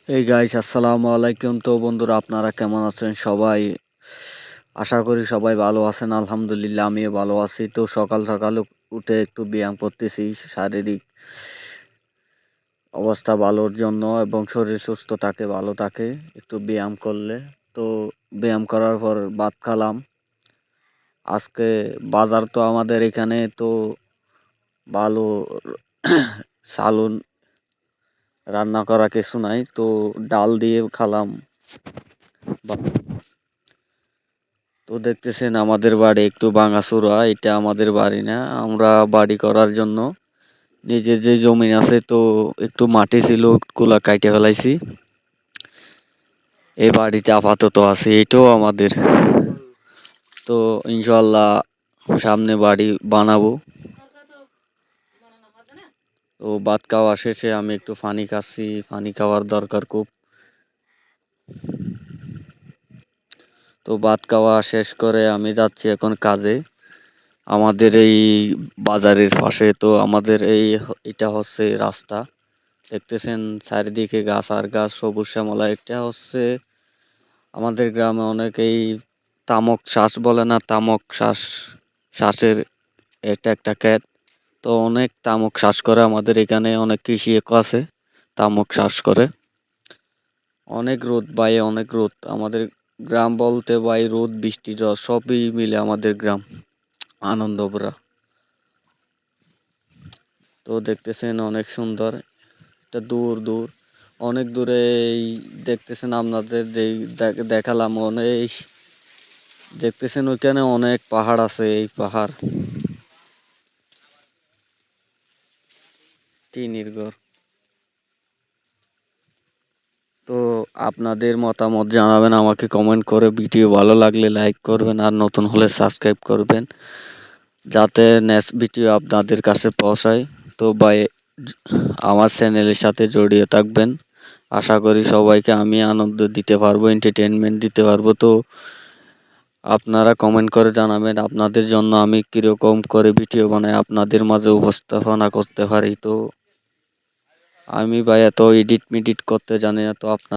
এই গাইস, আসসালামু আলাইকুম। তো বন্ধুরা, আপনারা কেমন আছেন সবাই? আশা করি সবাই ভালো আছেন। আলহামদুলিল্লাহ, আমিও ভালো আছি। তো সকাল সকাল উঠে একটু ব্যায়াম করতেছি শারীরিক অবস্থা ভালোর জন্য, এবং শরীর সুস্থ থাকে, ভালো থাকে একটু ব্যায়াম করলে। তো ব্যায়াম করার পর ভাত খালাম। আজকে বাজার তো আমাদের এখানে তো ভালো সালুন রান্না করা কিছু নাই, তো ডাল দিয়ে খালাম। তো দেখতেছেন আমাদের বাড়ি একটু ভাঙাচোরা, এটা আমাদের বাড়ি না। আমরা বাড়ি করার জন্য নিজের যে জমি আছে, তো একটু মাটি ছিল, কুলা কাইটে ফেলাইছি। এই বাড়িতে আপাতত আছে, এটাও আমাদের। তো ইনশাল্লাহ সামনে বাড়ি বানাবো। তো ভাত খাওয়া শেষে আমি একটু পানি খাচ্ছি, পানি খাওয়ার দরকার খুব। তো ভাত খাওয়া শেষ করে আমি যাচ্ছি এখন কাজে। আমাদের এই বাজারের পাশে, তো আমাদের এটা হচ্ছে রাস্তা। দেখতেছেন চারিদিকে গাছ আর গাছ, সবুজ শ্যামলা। এটা হচ্ছে আমাদের গ্রামে অনেকেই তামক শ্বাস বলে না, তামক শ্বাস, শ্বাসের এটা একটা ক্ষেত। তো অনেক তামক শ্বাস করে আমাদের এখানে, অনেক কৃষি আছে তামক শ্বাস করে। অনেক রোদ ভাই, অনেক রোদ আমাদের গ্রাম বলতে ভাই, রোদ বৃষ্টি ঝড় সবই মিলে আমাদের গ্রাম আনন্দপুরা। তো দেখতেছেন অনেক সুন্দর, এটা দূর দূর, অনেক দূরে এই দেখতেছেন আপনাদের যেই দেখালাম, অনেক দেখতেছেন ওইখানে অনেক পাহাড় আছে। এই পাহাড় টিনির ঘর। তো আপনাদের মতামত জানাবেন আমাকে কমেন্ট করে। ভিডিও ভালো লাগলে লাইক করবেন, আর নতুন হলে সাবস্ক্রাইব করবেন, যাতে নেক্সট ভিডিও আপনাদের কাছে পৌঁছায়। তো ভাই, আমার চ্যানেলের সাথে জড়িয়ে থাকবেন। আশা করি সবাইকে আমি আনন্দ দিতে পারবো, এন্টারটেনমেন্ট দিতে পারবো। তো আপনারা কমেন্ট করে জানাবেন আপনাদের জন্য আমি কিরকম করে ভিডিও বানাই, আপনাদের মাঝে উপস্থাপনা করতে পারি। তো আমি ভাই এত এডিট মিডিট করতে জানি না, তো আপনার